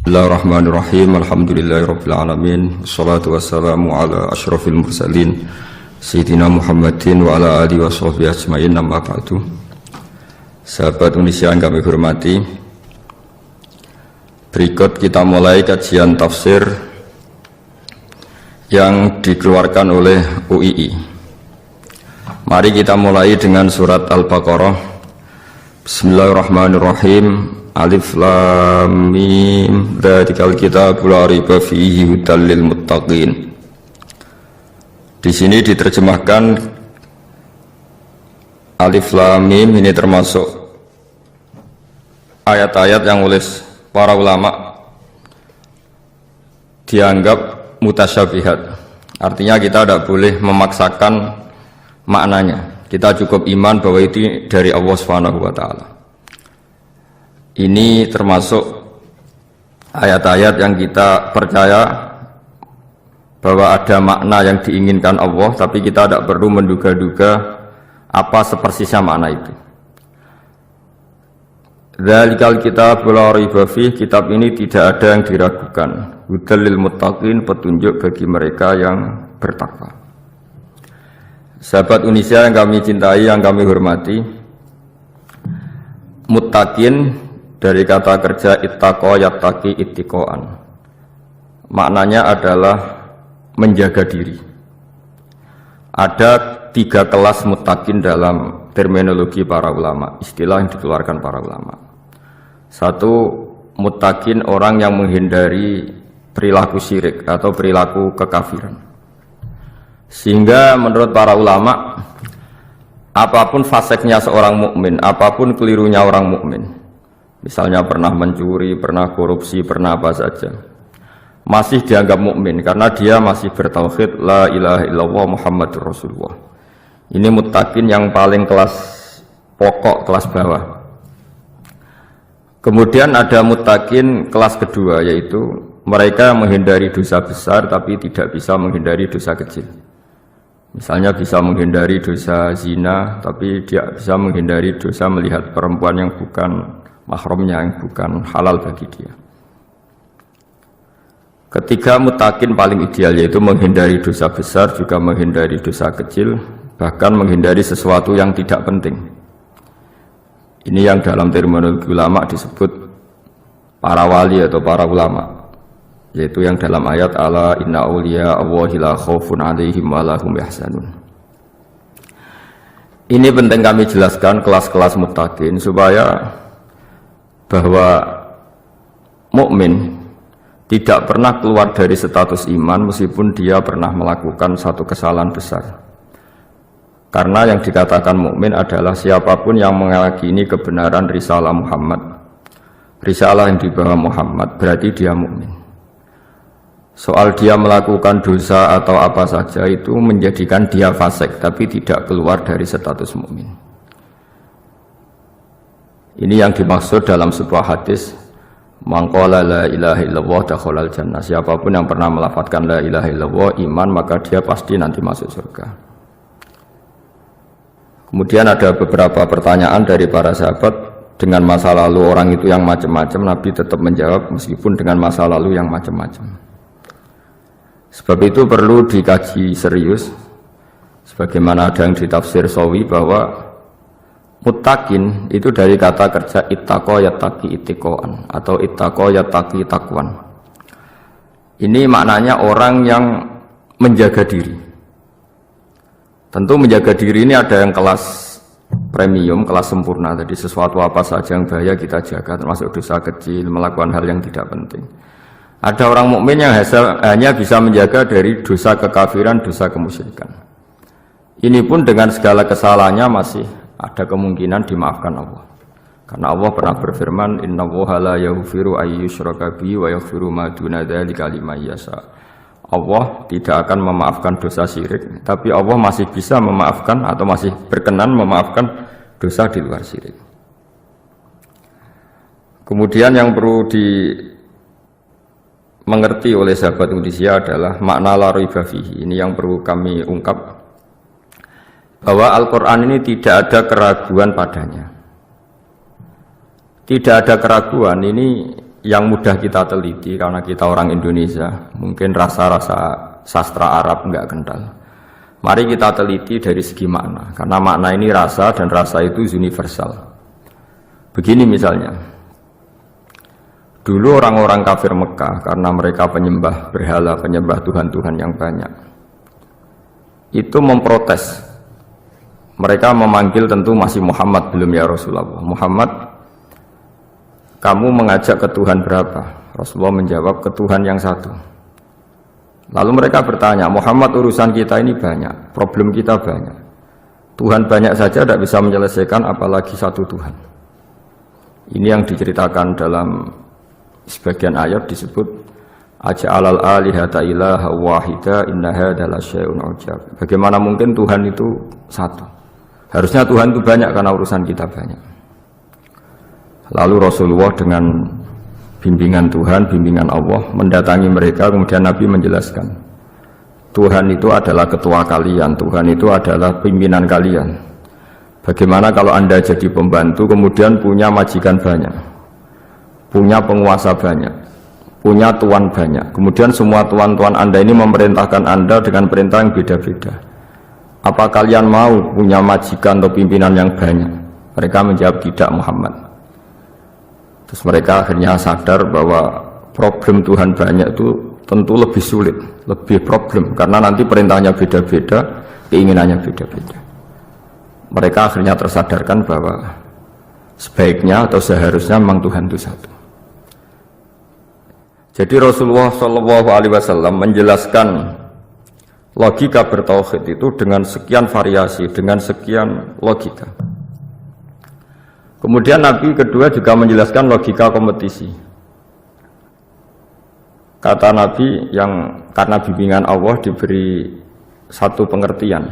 Bismillahirrahmanirrahim. Alhamdulillahirabbil alamin. Wassalatu wassalamu ala asyrafil mursalin Sayyidina Muhammadin wa ala alihi washabbihi ajmain. Amma ba'du. Sahabat Indonesia yang kami hormati, berikut kita mulai kajian tafsir yang dikeluarkan oleh UII. Mari kita mulai dengan surat Al-Baqarah. Bismillahirrahmanirrahim. Alif lam mim dzalikal kitabul la raiba fihi hudal lil muttaqin. Di sini diterjemahkan Alif lam mim ini termasuk ayat-ayat yang oleh para ulama dianggap mutasyabihat. Artinya kita tidak boleh memaksakan maknanya. Kita cukup iman bahwa itu dari Allah Subhanahu wa taala. Ini termasuk ayat-ayat yang kita percaya bahwa ada makna yang diinginkan Allah, tapi kita tidak perlu menduga-duga apa sepersisnya makna itu. Dzalikal kitabul la raiba fihi, kitab ini tidak ada yang diragukan. Hudal lil muttaqin, petunjuk bagi mereka yang bertakwa. Sahabat Indonesia yang kami cintai, yang kami hormati, muttaqin dari kata kerja ittaqa yattaqi ittiqaan. Maknanya adalah menjaga diri. Ada 3 kelas muttaqin dalam terminologi para ulama, istilah yang dikeluarkan para ulama. 1, muttaqin orang yang menghindari perilaku syirik atau perilaku kekafiran. Sehingga menurut para ulama, apapun faseknya seorang mukmin, apapun kelirunya orang mukmin, misalnya pernah mencuri, pernah korupsi, pernah apa saja, masih dianggap mukmin karena dia masih bertauhid la ilaha illallah Muhammadur Rasulullah. Ini muttaqin yang paling kelas pokok, kelas bawah. Kemudian ada muttaqin kelas kedua, yaitu mereka menghindari dosa besar tapi tidak bisa menghindari dosa kecil. Misalnya bisa menghindari dosa zina tapi dia bisa menghindari dosa melihat perempuan yang bukan mahramnya, yang bukan halal bagi dia. Ketiga muttaqin paling ideal, yaitu menghindari dosa besar, juga menghindari dosa kecil, bahkan menghindari sesuatu yang tidak penting. Ini yang dalam terminologi ulama disebut para wali atau para ulama, yaitu yang dalam ayat ala inna awliya Allahi la khaufun alaihim wa lahum yahzanun. Ini penting kami jelaskan kelas-kelas muttaqin supaya bahwa mukmin tidak pernah keluar dari status iman meskipun dia pernah melakukan satu kesalahan besar. Karena yang dikatakan mukmin adalah siapapun yang meyakini kebenaran risalah Muhammad, risalah yang dibawa Muhammad, berarti dia mukmin. Soal dia melakukan dosa atau apa saja itu menjadikan dia fasik, tapi tidak keluar dari status mukmin. Ini yang dimaksud dalam sebuah hadis, man qala la ilaha illallah dakhalal jannah. Siapapun yang pernah melafadzkan la ilaha illallah iman, maka dia pasti nanti masuk surga. Kemudian ada beberapa pertanyaan dari para sahabat dengan masa lalu orang itu yang macam-macam, Nabi tetap menjawab meskipun dengan masa lalu yang macam-macam. Sebab itu perlu dikaji serius, sebagaimana ada yang ditafsir Sawi bahwa muttaqin itu dari kata kerja ittaqa yattaqi ittiqaan atau ittaqa yattaqi taqwan. Ini maknanya orang yang menjaga diri. Tentu menjaga diri ini ada yang kelas premium, kelas sempurna. Jadi sesuatu apa saja yang bahaya kita jaga, termasuk dosa kecil, melakukan hal yang tidak penting. Ada orang mukmin yang hanya bisa menjaga dari dosa kekafiran, dosa kemusyrikan. Ini pun dengan segala kesalahannya masih ada kemungkinan dimaafkan Allah. Karena Allah pernah berfirman, innallaha la yaghfiru ay yushraka bihi wa yaghfiru ma duna dzalika liman yasha. Allah tidak akan memaafkan dosa syirik, tapi Allah masih bisa memaafkan atau masih berkenan memaafkan dosa di luar syirik. Kemudian yang perlu dimengerti oleh sahabat Indonesia adalah makna la raiba fihi. Ini yang perlu kami ungkap, bahwa Al-Quran ini tidak ada keraguan padanya. Tidak ada keraguan, ini yang mudah kita teliti karena kita orang Indonesia, mungkin rasa-rasa sastra Arab enggak kental. Mari kita teliti dari segi makna, karena makna ini rasa dan rasa itu universal. Begini misalnya, dulu orang-orang kafir Mekah karena mereka penyembah berhala, penyembah Tuhan-Tuhan yang banyak, itu memprotes. Mereka memanggil tentu masih Muhammad, belum ya Rasulullah. Muhammad, kamu mengajak ke Tuhan berapa? Rasulullah menjawab, ke Tuhan yang satu. Lalu mereka bertanya, Muhammad, urusan kita ini banyak, problem kita banyak. Tuhan banyak saja tidak bisa menyelesaikan, apalagi satu Tuhan. Ini yang diceritakan dalam sebagian ayat disebut aja'alal alihata ilaha wahida inna hadza lasyai'un ujab. Bagaimana mungkin Tuhan itu satu? Harusnya Tuhan itu banyak karena urusan kita banyak. Lalu Rasulullah dengan bimbingan Tuhan, bimbingan Allah mendatangi mereka, kemudian Nabi menjelaskan, Tuhan itu adalah ketua kalian, Tuhan itu adalah pimpinan kalian. Bagaimana kalau Anda jadi pembantu kemudian punya majikan banyak, punya penguasa banyak, punya tuan banyak, kemudian semua tuan-tuan Anda ini memerintahkan Anda dengan perintah yang beda-beda. Apa kalian mau punya majikan atau pimpinan yang banyak? Mereka menjawab tidak, Muhammad. Terus mereka akhirnya sadar bahwa problem Tuhan banyak itu tentu lebih sulit, lebih problem, karena nanti perintahnya beda-beda, keinginannya beda-beda. Mereka akhirnya tersadarkan bahwa sebaiknya atau seharusnya memang Tuhan itu satu. Jadi Rasulullah SAW menjelaskan logika bertauhid itu dengan sekian variasi, dengan sekian logika. Kemudian Nabi kedua juga menjelaskan logika kompetisi. Kata Nabi yang karena bimbingan Allah diberi satu pengertian.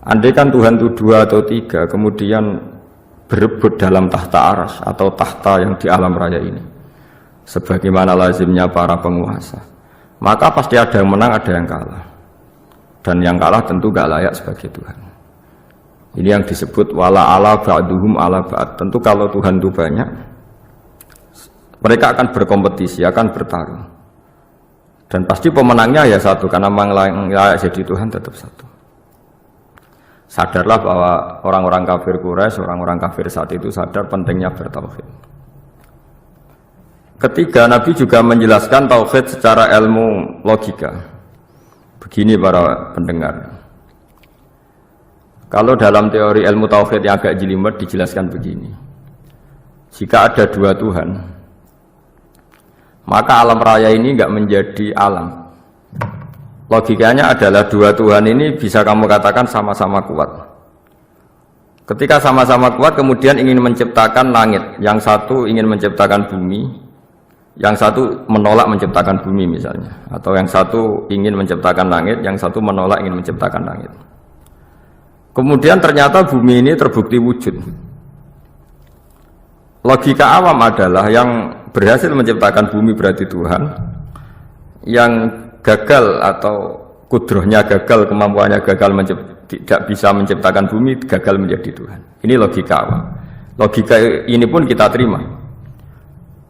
Andai kan Tuhan itu dua atau tiga, kemudian berebut dalam tahta aras atau tahta yang di alam raya ini, sebagaimana lazimnya para penguasa, maka pasti ada yang menang, ada yang kalah. Dan yang kalah tentu gak layak sebagai Tuhan. Ini yang disebut wala ala ba'duhum ala ba'd. Tentu kalau Tuhan itu banyak, mereka akan berkompetisi, akan bertarung. Dan pasti pemenangnya ya satu, karena memang layak jadi Tuhan tetap satu. Sadarlah bahwa orang-orang kafir Quraisy, orang-orang kafir saat itu sadar pentingnya bertauhid. Ketiga, Nabi juga menjelaskan tauhid secara ilmu logika. Begini para pendengar, kalau dalam teori ilmu tauhid yang agak jelimet dijelaskan begini, jika ada dua Tuhan, maka alam raya ini enggak menjadi alam. Logikanya adalah dua Tuhan ini bisa kamu katakan sama-sama kuat. Ketika sama-sama kuat kemudian ingin menciptakan langit, yang satu ingin menciptakan bumi, yang satu menolak menciptakan bumi misalnya, atau yang satu ingin menciptakan langit, yang satu menolak ingin menciptakan langit. Kemudian ternyata bumi ini terbukti wujud. Logika awam adalah yang berhasil menciptakan bumi berarti Tuhan, yang gagal atau kudrohnya gagal, kemampuannya gagal tidak bisa menciptakan bumi, gagal menjadi Tuhan. Ini logika awam. Logika ini pun kita terima.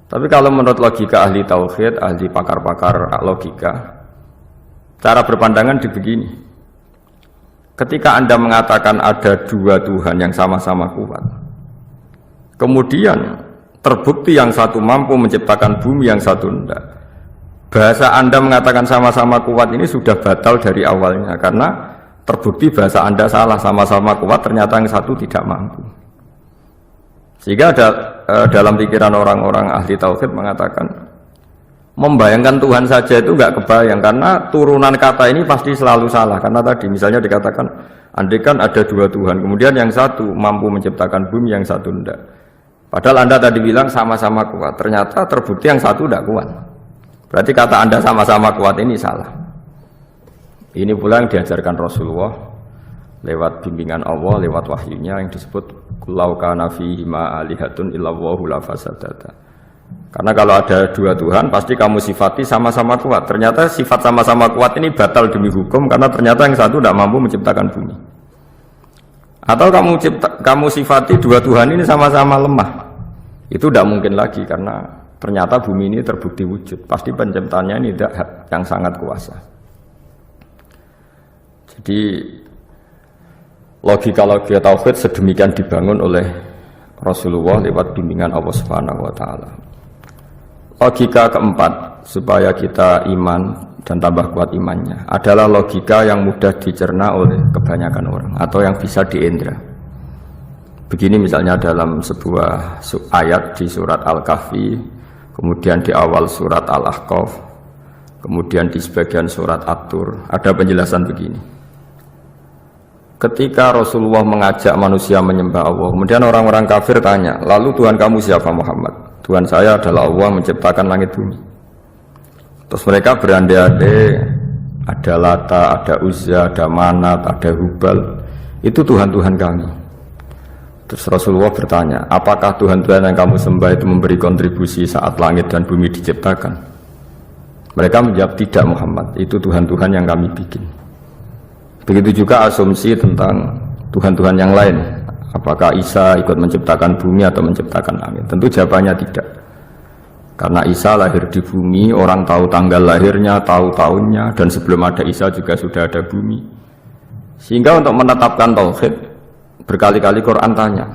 Tapi kalau menurut logika ahli tauhid, ahli pakar-pakar logika, cara berpandangan begini. Ketika Anda mengatakan ada dua Tuhan yang sama-sama kuat, kemudian terbukti yang satu mampu menciptakan bumi, yang satu tidak, bahasa Anda mengatakan sama-sama kuat ini sudah batal dari awalnya, karena terbukti bahasa Anda salah, sama-sama kuat ternyata yang satu tidak mampu. Sehingga dalam pikiran orang-orang ahli tauhid mengatakan, membayangkan Tuhan saja itu enggak kebayang, karena turunan kata ini pasti selalu salah. Karena tadi misalnya dikatakan, andai kan ada dua Tuhan, kemudian yang satu mampu menciptakan bumi, yang satu tidak. Padahal Anda tadi bilang sama-sama kuat, ternyata terbukti yang satu tidak kuat. Berarti kata Anda sama-sama kuat ini salah. Ini pula yang diajarkan Rasulullah lewat bimbingan Allah, lewat wahyunya yang disebut Kulau kana fihi ma alihatun illallahu la fasadata. Karena kalau ada dua Tuhan, pasti kamu sifati sama-sama kuat. Ternyata sifat sama-sama kuat ini batal demi hukum, karena ternyata yang satu tidak mampu menciptakan bumi. Atau kamu sifati dua Tuhan ini sama-sama lemah. Itu tidak mungkin lagi, karena ternyata bumi ini terbukti wujud. Pasti penciptanya ini tidak yang sangat kuasa. Jadi logika-logika tauhid sedemikian dibangun oleh Rasulullah lewat bimbingan Allah Subhanahu wa taala. Logika keempat supaya kita iman dan tambah kuat imannya adalah logika yang mudah dicerna oleh kebanyakan orang atau yang bisa diindra. Begini misalnya dalam sebuah ayat di surat Al-Kahfi, kemudian di awal surat Al-Ahqaf, kemudian di sebagian surat At-Tur ada penjelasan begini. Ketika Rasulullah mengajak manusia menyembah Allah, kemudian orang-orang kafir tanya, lalu Tuhan kamu siapa Muhammad? Tuhan saya adalah Allah menciptakan langit bumi. Terus mereka berandai-andai, ada Lata, ada Uzza, ada Manat, ada Hubal. Itu Tuhan-Tuhan kami. Terus Rasulullah bertanya, apakah Tuhan-Tuhan yang kamu sembah itu memberi kontribusi saat langit dan bumi diciptakan? Mereka menjawab, tidak Muhammad, itu Tuhan-Tuhan yang kami bikin. Begitu juga asumsi tentang Tuhan-Tuhan yang lain. Apakah Isa ikut menciptakan bumi atau menciptakan langit? Tentu jawabannya tidak. Karena Isa lahir di bumi, orang tahu tanggal lahirnya, tahu tahunnya, dan sebelum ada Isa juga sudah ada bumi. Sehingga untuk menetapkan tauhid, berkali-kali Quran tanya,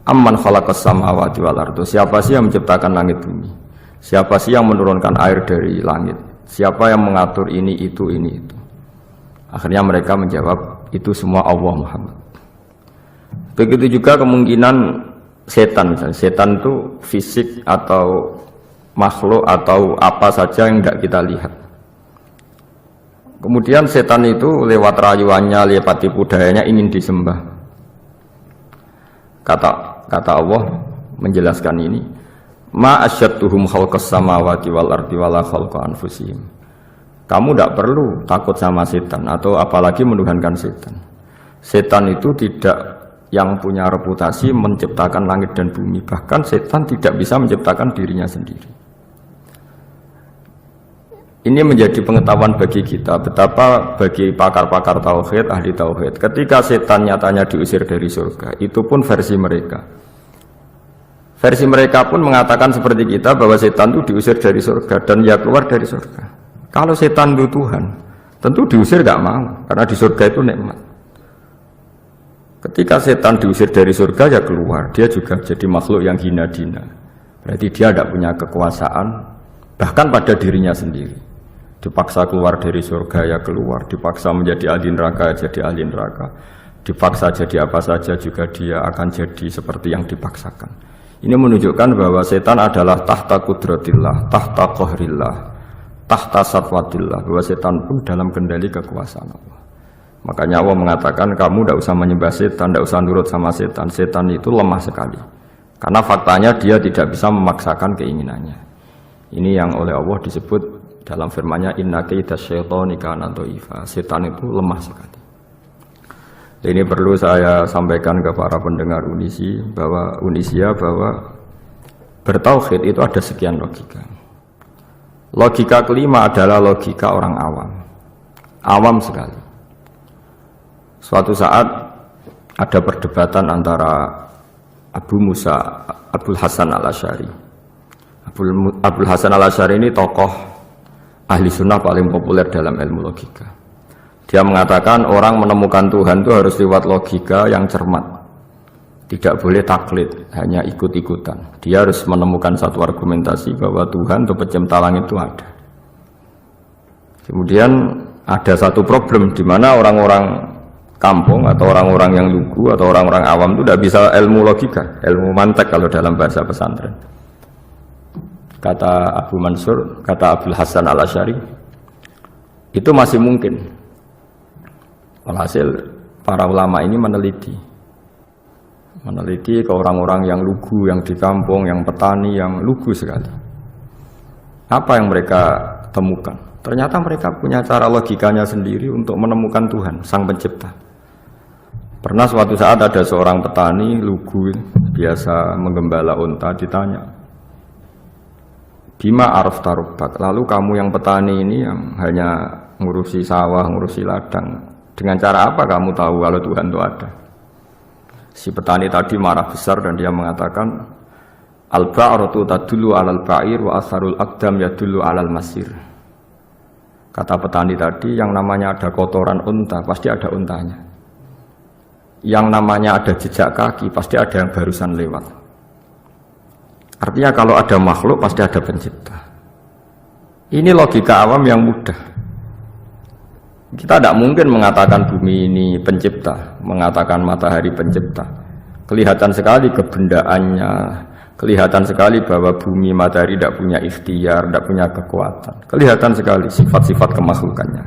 Amman khalaqas samawati wal ardu, siapa sih yang menciptakan langit bumi? Siapa sih yang menurunkan air dari langit? Siapa yang mengatur ini, itu, ini, itu? Akhirnya mereka menjawab, itu semua Allah Muhammad. Begitu juga kemungkinan setan, misalnya setan itu fisik atau makhluk atau apa saja yang tidak kita lihat. Kemudian setan itu lewat rayuannya, lewat tipu dayanya ingin disembah. Kata Allah menjelaskan ini, ma asyadduhum khalqas samawati wal ardi wala khalqa anfusihim. Kamu tidak perlu takut sama setan atau apalagi menuhankan setan. Setan itu tidak yang punya reputasi menciptakan langit dan bumi. Bahkan setan tidak bisa menciptakan dirinya sendiri. Ini menjadi pengetahuan bagi kita, betapa bagi pakar-pakar tauhid, ahli tauhid, ketika setan nyatanya diusir dari surga, itu pun versi mereka. Versi mereka pun mengatakan seperti kita bahwa setan itu diusir dari surga dan ya keluar dari surga. Kalau setan itu Tuhan, tentu diusir gak mau, karena di surga itu nikmat. Ketika setan diusir dari surga ya keluar, dia juga jadi makhluk yang hina dina. Berarti dia tidak punya kekuasaan, bahkan pada dirinya sendiri. Dipaksa keluar dari surga ya keluar, dipaksa menjadi ahli neraka jadi ahli neraka, dipaksa jadi apa saja juga dia akan jadi seperti yang dipaksakan. Ini menunjukkan bahwa setan adalah tahta kudratillah, tahta qahrillah, tahta satwatillah, bahwa setan pun dalam kendali kekuasaan Allah. Makanya Allah mengatakan kamu tidak usah menyembah setan, tidak usah nurut sama setan. Setan itu lemah sekali, karena faktanya dia tidak bisa memaksakan keinginannya. Ini yang oleh Allah disebut dalam firman-Nya, inna kaidasyaitani kana dhaifa. Setan itu lemah sekali. Ini perlu saya sampaikan ke para pendengar Unisia bahwa bertauhid itu ada sekian logika. Logika kelima adalah logika orang awam. Awam sekali. Suatu saat ada perdebatan antara Abul Hasan al-Asy'ari. Abul Hasan al-Asy'ari ini tokoh ahli sunnah paling populer dalam ilmu logika. Dia mengatakan orang menemukan Tuhan itu harus lewat logika yang cermat. Tidak boleh taklid, hanya ikut-ikutan. Dia harus menemukan satu argumentasi bahwa Tuhan atau pencipta langit itu ada. Kemudian ada satu problem di mana orang-orang kampung atau orang-orang yang lugu atau orang-orang awam itu tidak bisa ilmu logika, ilmu mantek kalau dalam bahasa pesantren. Kata Abu Mansur, kata Abul Hasan al-Asy'ari, itu masih mungkin. Alhasil para ulama ini meneliti ke orang-orang yang lugu, yang di kampung, yang petani, yang lugu sekali. Apa yang mereka temukan? Ternyata mereka punya cara logikanya sendiri untuk menemukan Tuhan, Sang Pencipta. Pernah suatu saat ada seorang petani lugu, biasa menggembala unta, ditanya, Bima araf tarubbak, lalu kamu yang petani ini yang hanya ngurusi sawah, ngurusi ladang, dengan cara apa kamu tahu kalau Tuhan itu ada? Si petani tadi marah besar dan dia mengatakan, Al-ba'ratu tadullu 'alal ba'ir wa asarul aqdam yadullu 'alal masir. Kata petani tadi, yang namanya ada kotoran unta pasti ada untanya. Yang namanya ada jejak kaki pasti ada yang barusan lewat. Artinya kalau ada makhluk pasti ada pencipta. Ini logika awam yang mudah. Kita tidak mungkin mengatakan bumi ini pencipta, mengatakan matahari pencipta. Kelihatan sekali kebendaannya, kelihatan sekali bahwa bumi matahari tidak punya ikhtiar, tidak punya kekuatan. Kelihatan sekali sifat-sifat kemakhlukannya.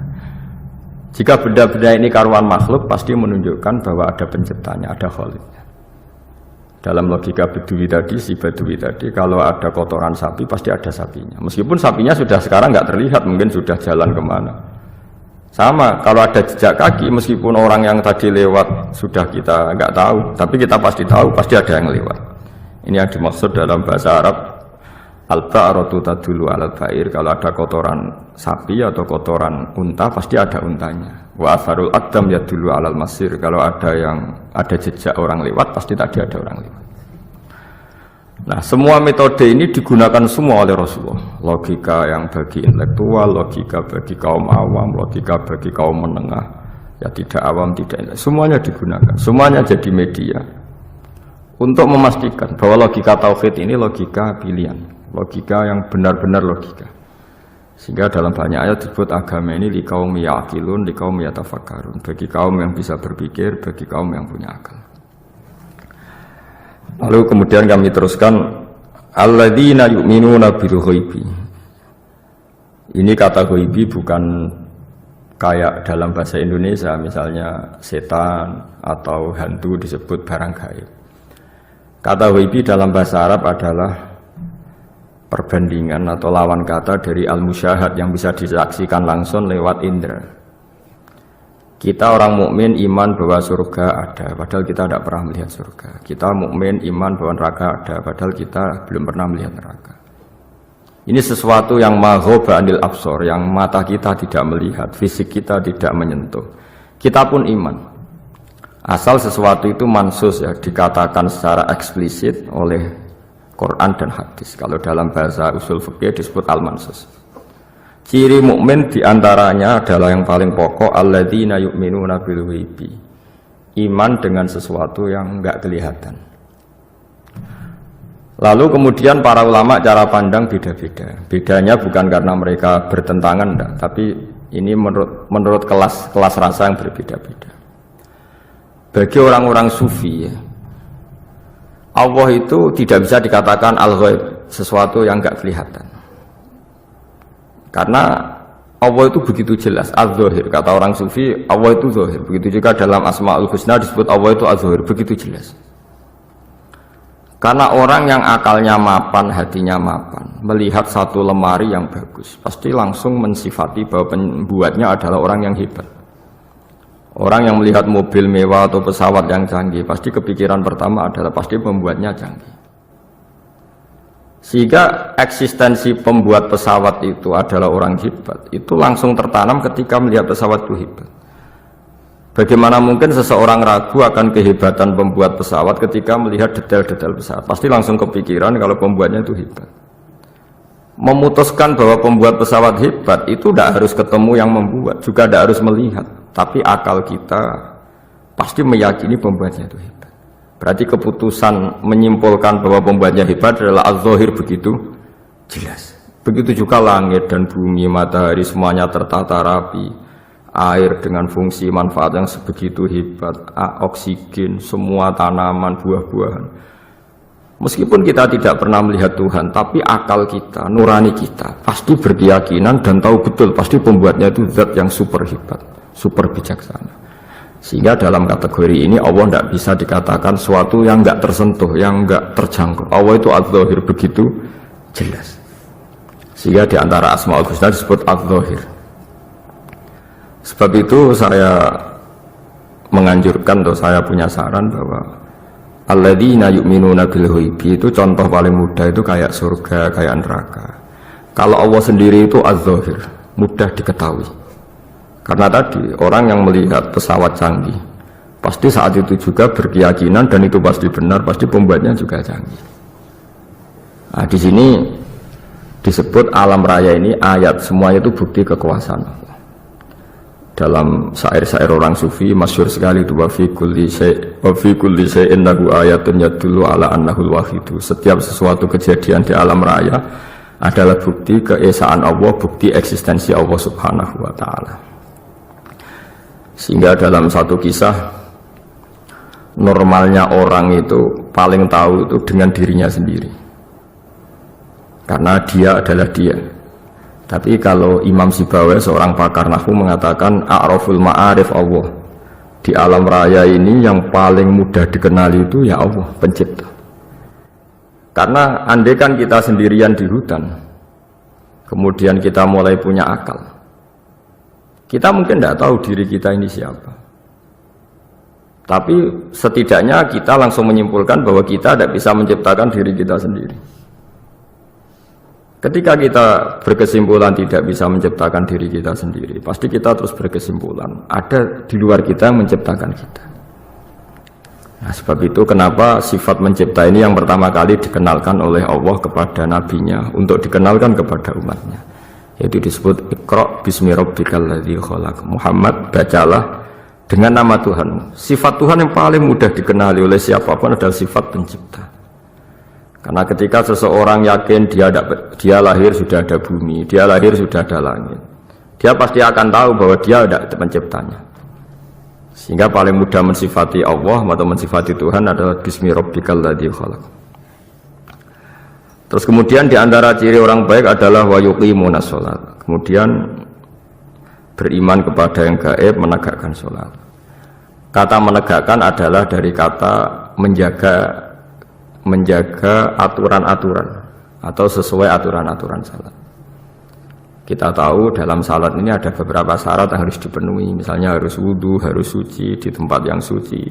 Jika benda-benda ini karuan makhluk, pasti menunjukkan bahwa ada penciptanya, ada khalidnya. Dalam logika Bedui tadi, si Bedui tadi, kalau ada kotoran sapi, pasti ada sapinya. Meskipun sapinya sudah sekarang nggak terlihat, mungkin sudah jalan kemana. Sama, kalau ada jejak kaki, meskipun orang yang tadi lewat sudah kita nggak tahu, tapi kita pasti tahu, pasti ada yang lewat. Ini yang dimaksud dalam bahasa Arab, al-ba'ratu tadullu 'alal ba'ir. Kalau ada kotoran sapi atau kotoran unta, pasti ada untanya. Wa asarul aqdam yadullu 'alal masir. Kalau ada jejak orang lewat, pasti tadi ada orang lewat. Nah, semua metode ini digunakan semua oleh Rasulullah. Logika yang bagi intelektual, logika bagi kaum awam, logika bagi kaum menengah, ya tidak awam, tidak intelektual. Semuanya digunakan, semuanya jadi media untuk memastikan bahwa logika tauhid ini logika pilihan, logika yang benar-benar logika. Sehingga dalam banyak ayat disebut agama ini li kaum yaqilun, li kaum yatafakkarun, bagi kaum yang bisa berpikir, bagi kaum yang punya akal. Lalu kemudian kami teruskan alladzina yu'minuna bil ghaibi. Ini kata ghaibi bukan kayak dalam bahasa Indonesia misalnya setan atau hantu disebut barang gaib. Kata ghaibi dalam bahasa Arab adalah perbandingan atau lawan kata dari al-musyahad yang bisa disaksikan langsung lewat indera. Kita orang mukmin iman bahwa surga ada, padahal kita tidak pernah melihat surga. Kita mukmin iman bahwa neraka ada, padahal kita belum pernah melihat neraka. Ini sesuatu yang maghoba anil absor, yang mata kita tidak melihat, fisik kita tidak menyentuh. Kita pun iman. Asal sesuatu itu mansus, ya, dikatakan secara eksplisit oleh Quran dan hadis. Kalau dalam bahasa usul fikih disebut al-mansus. Ciri mukmin diantaranya adalah yang paling pokok alladzina yu'minuna bil ghaibi. Iman dengan sesuatu yang enggak kelihatan. Lalu kemudian para ulama cara pandang beda-beda. Bedanya bukan karena mereka bertentangan enggak, tapi ini menurut kelas rasa yang berbeda-beda. Bagi orang-orang sufi, Allah itu tidak bisa dikatakan al-ghaib, sesuatu yang enggak kelihatan. Karena Allah itu begitu jelas, az-zahir. Kata orang sufi, Allah itu zahir. Begitu juga dalam Asmaul Husna disebut Allah itu az-zahir, begitu jelas. Karena orang yang akalnya mapan, hatinya mapan, melihat satu lemari yang bagus, pasti langsung mensifati bahwa pembuatnya adalah orang yang hebat. Orang yang melihat mobil mewah atau pesawat yang canggih, pasti kepikiran pertama adalah pasti pembuatnya canggih. Sehingga eksistensi pembuat pesawat itu adalah orang hebat, itu langsung tertanam ketika melihat pesawat itu hebat. Bagaimana mungkin seseorang ragu akan kehebatan pembuat pesawat ketika melihat detail-detail pesawat? Pasti langsung kepikiran kalau pembuatnya itu hebat. Memutuskan bahwa pembuat pesawat hebat itu tidak harus ketemu yang membuat, juga tidak harus melihat, tapi akal kita pasti meyakini pembuatnya itu hebat. Berarti keputusan menyimpulkan bahwa pembuatnya hebat adalah az-zahir begitu jelas. Begitu juga langit dan bumi, matahari semuanya tertata rapi, air dengan fungsi manfaat yang sebegitu hebat, oksigen, semua tanaman, buah-buahan. Meskipun kita tidak pernah melihat Tuhan, tapi akal kita, nurani kita pasti berkeyakinan dan tahu betul pasti pembuatnya itu zat yang super hebat, super bijaksana. Sehingga dalam kategori ini Allah tidak bisa dikatakan suatu yang enggak tersentuh, yang enggak terjangkau. Allah itu az-zahir begitu jelas. Sehingga di antara Asmaul Husna disebut az-zahir. Sebab itu saya menganjurkan atau saya punya saran bahwa alladzina yu'minuna bil ghaibi itu contoh paling mudah itu kayak surga, kayak neraka. Kalau Allah sendiri itu az-zahir, mudah diketahui. Karena tadi orang yang melihat pesawat canggih pasti saat itu juga berkeyakinan dan itu pasti benar, pasti pembuatnya juga canggih. Nah, di sini disebut alam raya ini ayat, semuanya itu bukti kekuasaan Allah. Dalam syair-syair orang sufi masyhur sekali itu wa fi kulli syai'in lahu ayatun yadullu ala annahul wahidu. Setiap sesuatu kejadian di alam raya adalah bukti keesaan Allah, bukti eksistensi Allah Subhanahu wa taala. Sehingga dalam satu kisah, normalnya orang itu paling tahu itu dengan dirinya sendiri, karena dia adalah dia. Tapi kalau Imam Sibawai, seorang pakar nahwu, mengatakan a'raful ma'arif Allah, di alam raya ini yang paling mudah dikenali itu ya Allah pencipta. Karena andai kan kita sendirian di hutan, kemudian kita mulai punya akal, kita mungkin tidak tahu diri kita ini siapa. Tapi setidaknya kita langsung menyimpulkan bahwa kita tidak bisa menciptakan diri kita sendiri. Ketika kita berkesimpulan tidak bisa menciptakan diri kita sendiri, pasti kita terus berkesimpulan ada di luar kita yang menciptakan kita. Nah, sebab itu kenapa sifat mencipta ini yang pertama kali dikenalkan oleh Allah kepada nabinya untuk dikenalkan kepada umatnya, yaitu disebut Iqra bismi rabbikal ladzi khalaq. Muhammad, bacalah dengan nama Tuhanmu. Sifat Tuhan yang paling mudah dikenali oleh siapapun adalah sifat pencipta. Karena ketika seseorang yakin dia lahir sudah ada bumi, dia lahir sudah ada langit, dia pasti akan tahu bahwa dia ada penciptanya. Sehingga paling mudah mensifati Allah atau mensifati Tuhan adalah bismi rabbikal ladzi khalaq. Terus kemudian di antara ciri orang baik adalah wa yuqimunas shalat. Kemudian beriman kepada yang gaib, menegakkan sholat. Kata menegakkan adalah dari kata menjaga aturan-aturan atau sesuai aturan-aturan salat. Kita tahu dalam salat ini ada beberapa syarat yang harus dipenuhi, misalnya harus wudhu, harus suci di tempat yang suci.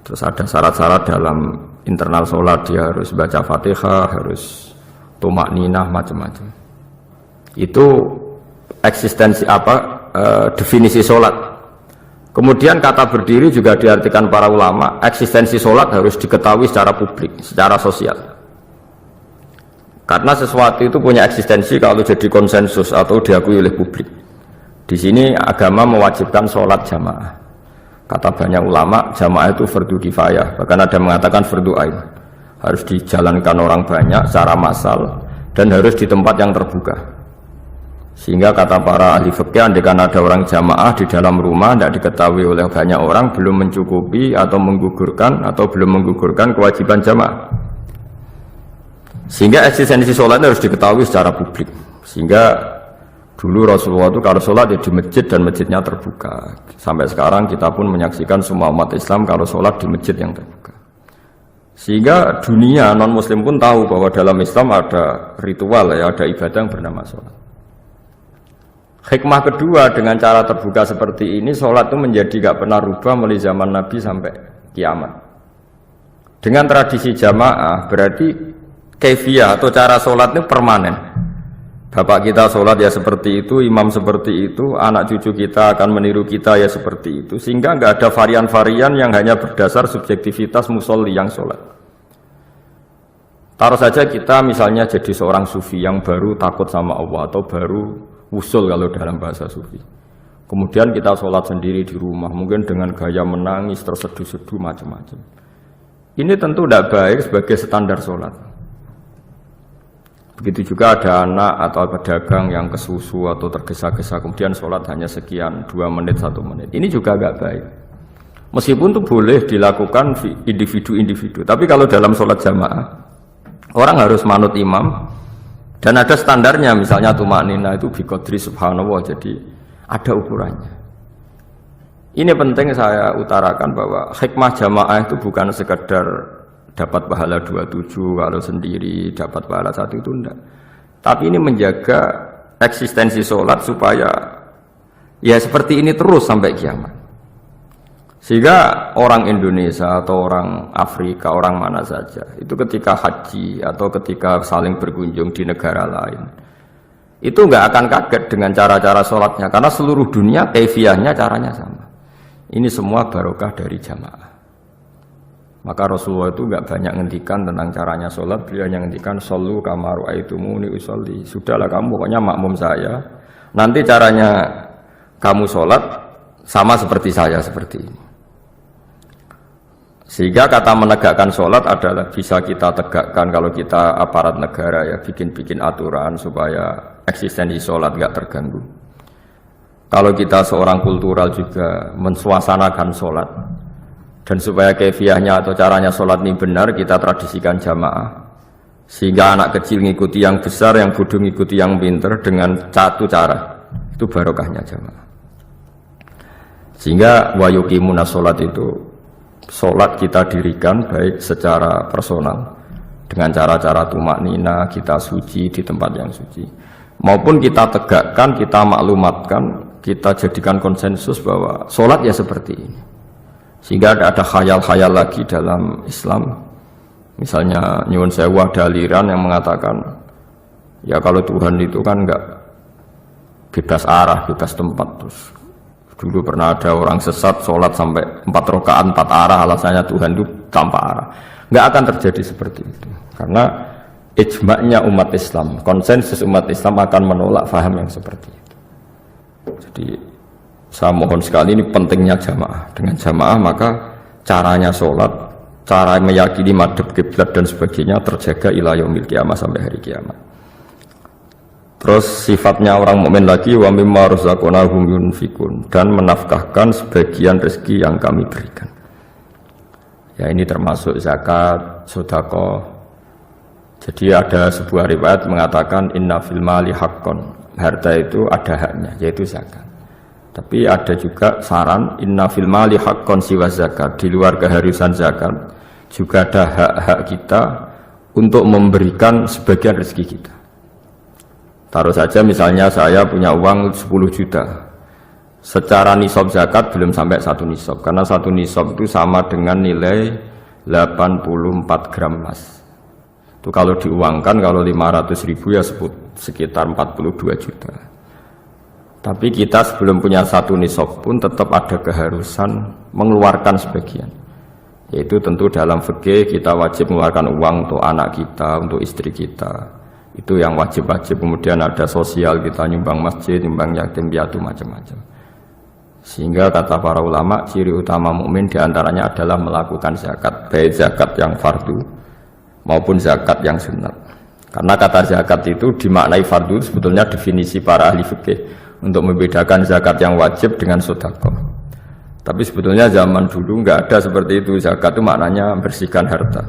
Terus ada syarat-syarat dalam internal salat, dia harus baca Fatihah, harus tumakninah, macam-macam. Itu eksistensi definisi salat. Kemudian kata berdiri juga diartikan para ulama, eksistensi sholat harus diketahui secara publik, secara sosial. Karena sesuatu itu punya eksistensi kalau jadi konsensus atau diakui oleh publik. Di sini agama mewajibkan sholat jamaah. Kata banyak ulama, jamaah itu fardu kifayah, bahkan ada mengatakan fardu ain. Harus dijalankan orang banyak secara massal dan harus di tempat yang terbuka. Sehingga kata para ahli fikih, andaikan ada orang jamaah di dalam rumah tidak diketahui oleh banyak orang, belum mencukupi atau belum menggugurkan kewajiban jamaah. Sehingga eksistensi sholat harus diketahui secara publik. Sehingga dulu Rasulullah itu kalau sholat ya di masjid dan masjidnya terbuka. Sampai sekarang kita pun menyaksikan semua umat Islam kalau sholat di masjid yang terbuka. Sehingga dunia non muslim pun tahu bahwa dalam Islam ada ritual, ya, ada ibadah yang bernama sholat. Hikmah kedua dengan cara terbuka seperti ini, sholat itu menjadi gak pernah rubah mulai zaman Nabi sampai kiamat. Dengan tradisi jamaah berarti kaifiyah atau cara sholat itu permanen. Bapak kita sholat ya seperti itu, imam seperti itu, anak cucu kita akan meniru kita ya seperti itu. Sehingga gak ada varian-varian yang hanya berdasar subjektivitas musolli yang sholat. Taruh saja kita misalnya jadi seorang sufi yang baru takut sama Allah atau baru usul kalau dalam bahasa sufi. Kemudian kita sholat sendiri di rumah, mungkin dengan gaya menangis, terseduh-seduh, macam-macam. Ini tentu tidak baik sebagai standar sholat. Begitu juga ada anak atau pedagang yang kesusu atau tergesa-gesa, kemudian sholat hanya sekian, 2 menit, 1 menit. Ini juga agak baik. Meskipun itu boleh dilakukan individu-individu. Tapi kalau dalam sholat jamaah, orang harus manut imam. Dan ada standarnya, misalnya tumaknina itu biqadri subhanallah, jadi ada ukurannya. Ini penting saya utarakan bahwa hikmah jamaah itu bukan sekedar dapat pahala 27 kalau sendiri, dapat pahala 1 itu enggak. Tapi ini menjaga eksistensi sholat supaya ya seperti ini terus sampai kiamat. Sehingga orang Indonesia atau orang Afrika, orang mana saja, itu ketika haji atau ketika saling berkunjung di negara lain, itu nggak akan kaget dengan cara-cara sholatnya, karena seluruh dunia kaifiyahnya caranya sama. Ini semua barokah dari jamaah. Maka Rasulullah itu enggak banyak ngendikan tentang caranya sholat, beliau hanya ngendikan shollu kama ra'aitumuni usolli. Sudahlah kamu pokoknya makmum saya. Nanti caranya kamu sholat sama seperti saya seperti ini. Sehingga kata menegakkan sholat adalah bisa kita tegakkan kalau kita aparat negara ya, bikin aturan supaya eksistensi sholat enggak terganggu. Kalau kita seorang kultural juga mensuasanakan sholat, dan supaya kefiahnya atau caranya sholat ini benar, kita tradisikan jamaah. Sehingga anak kecil ngikuti yang besar, yang bodoh ngikuti yang pinter dengan satu cara. Itu barokahnya jamaah. Sehingga wa yuqimuna sholat itu, sholat kita dirikan baik secara personal, dengan cara-cara tumaknina, kita suci di tempat yang suci. Maupun kita tegakkan, kita maklumatkan, kita jadikan konsensus bahwa sholat ya seperti ini. Sehingga ada khayal-khayal lagi dalam Islam. Misalnya nyuwun sewu ada aliran yang mengatakan ya kalau Tuhan itu kan enggak bebas arah, bebas tempat. Terus dulu pernah ada orang sesat sholat sampai 4 rakaat 4 arah, alasannya Tuhan itu tanpa arah. Enggak akan terjadi seperti itu. Karena ijma'nya umat Islam, konsensus umat Islam akan menolak faham yang seperti itu. Jadi saya mohon sekali, ini pentingnya jamaah. Dengan jamaah maka caranya sholat, cara meyakini madhab kiblat dan sebagainya terjaga ila yaumil qiyamah, sampai hari kiamat. Terus sifatnya orang mukmin lagi, wa mimma razaqnahum yunfikun, dan menafkahkan sebagian rezeki yang kami berikan. Ya ini termasuk zakat, sedekah. Jadi ada sebuah riwayat mengatakan inna fil mali haqqon, harta itu ada haknya, yaitu zakat. Tapi ada juga saran inna fil mali haqqon siwa zakat, di luar keharusan zakat juga ada hak-hak kita untuk memberikan sebagian rezeki kita. Taruh saja misalnya saya punya uang 10 juta, secara nisab zakat belum sampai 1 nisab, karena 1 nisab itu sama dengan nilai 84 gram emas. Itu kalau diuangkan, kalau 500.000 ya sekitar 42 juta. Tapi kita sebelum punya 1 nisab pun tetap ada keharusan mengeluarkan sebagian. Yaitu tentu dalam fikih kita wajib mengeluarkan uang untuk anak kita, untuk istri kita. Itu yang wajib-wajib. Kemudian ada sosial, kita nyumbang masjid, nyumbang yatim piatu, macam-macam. Sehingga kata para ulama, ciri utama mukmin diantaranya adalah melakukan zakat, baik zakat yang fardu maupun zakat yang sunat. Karena kata zakat itu dimaknai fardu, sebetulnya definisi para ahli fikih untuk membedakan zakat yang wajib dengan sedekah. Tapi sebetulnya zaman dulu enggak ada seperti itu. Zakat itu maknanya bersihkan harta.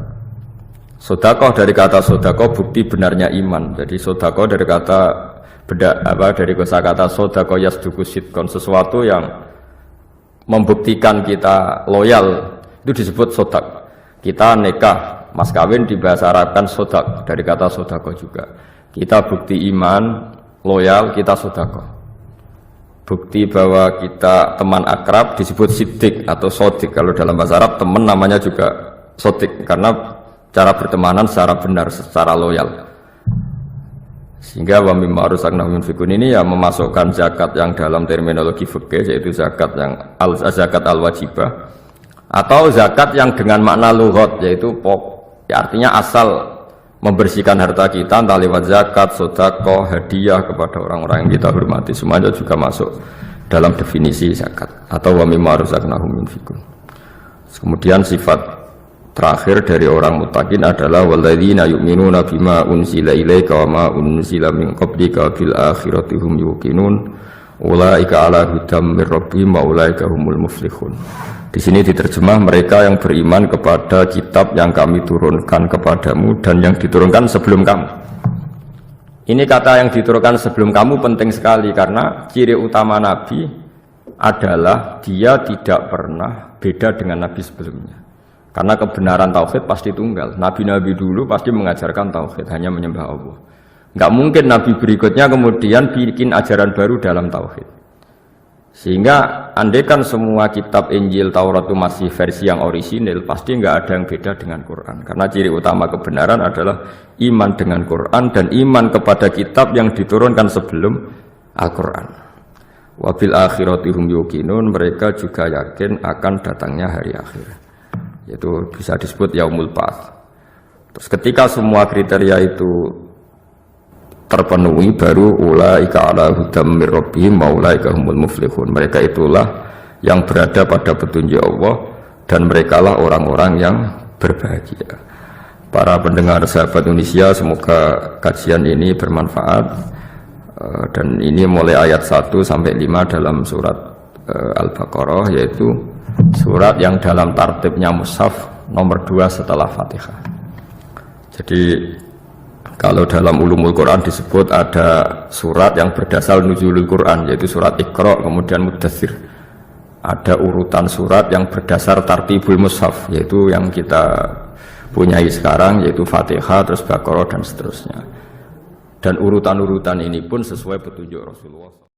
Sedekah dari kata sedekah bukti benarnya iman. Jadi sedekah dari kata dari kosakata sedekah yasduqu sidqan, sesuatu yang membuktikan kita loyal itu disebut sedekah. Kita nikah, mas kawin di bahasa Arab kan sedekah, dari kata sedekah juga. Kita bukti iman, loyal, kita sedekah. Bukti bahwa kita teman akrab disebut siddiq atau sodik. Kalau dalam bahasa Arab teman namanya juga sodik, karena cara bertemanan secara benar, secara loyal. Sehingga wa mimma razaqnahum yunfikun ini ya memasukkan zakat yang dalam terminologi fikih, yaitu zakat yang zakat al-wajibah, atau zakat yang dengan makna lughat, yaitu ya artinya asal membersihkan harta kita, entah lewat zakat, sedekah, hadiah kepada orang-orang yang kita hormati, semuanya juga masuk dalam definisi zakat. Atau wa mimma razaqnahum yunfikun. Kemudian sifat terakhir dari orang muttaqin adalah walladzina yu'minuna bima unzila ilaika wa ma unzila min qablika bil akhirati hum yuqinun ulaika ala hudam mir rabbihim wa ulaika humul muflihun. Di sini diterjemah mereka yang beriman kepada kitab yang kami turunkan kepadamu dan yang diturunkan sebelum kamu. Ini kata yang diturunkan sebelum kamu penting sekali, karena ciri utama Nabi adalah dia tidak pernah beda dengan Nabi sebelumnya. Karena kebenaran tauhid pasti tunggal. Nabi-nabi dulu pasti mengajarkan tauhid, hanya menyembah Allah. Enggak mungkin Nabi berikutnya kemudian bikin ajaran baru dalam tauhid. Sehingga andaikan semua kitab Injil, Taurat itu masih versi yang orisinil, pasti nggak ada yang beda dengan Quran. Karena ciri utama kebenaran adalah iman dengan Quran dan iman kepada kitab yang diturunkan sebelum Al-Quran. Wabil akhirati hum yuqinun, mereka juga yakin akan datangnya hari akhir. yaitu bisa disebut yaumul ba'ats. Terus ketika semua kriteria itu terpenuhi, baru ulaika ala hudam mir rabbihim wa ulaika humul muflihun. Mereka itulah yang berada pada petunjuk Allah dan merekalah orang-orang yang berbahagia. Para pendengar sahabat Indonesia, semoga kajian ini bermanfaat, dan ini mulai ayat 1 sampai 5 dalam surat Al-Baqarah, yaitu surat yang dalam tartibnya mushaf nomor 2 setelah Fatihah. Jadi kalau dalam ulumul Quran disebut ada surat yang berdasar nuzulul Quran, yaitu surat Iqra, kemudian Muddatsir. Ada urutan surat yang berdasar tartibul mushaf, yaitu yang kita punyai sekarang, yaitu Fatihah, terus Baqarah dan seterusnya. Dan urutan-urutan ini pun sesuai petunjuk Rasulullah.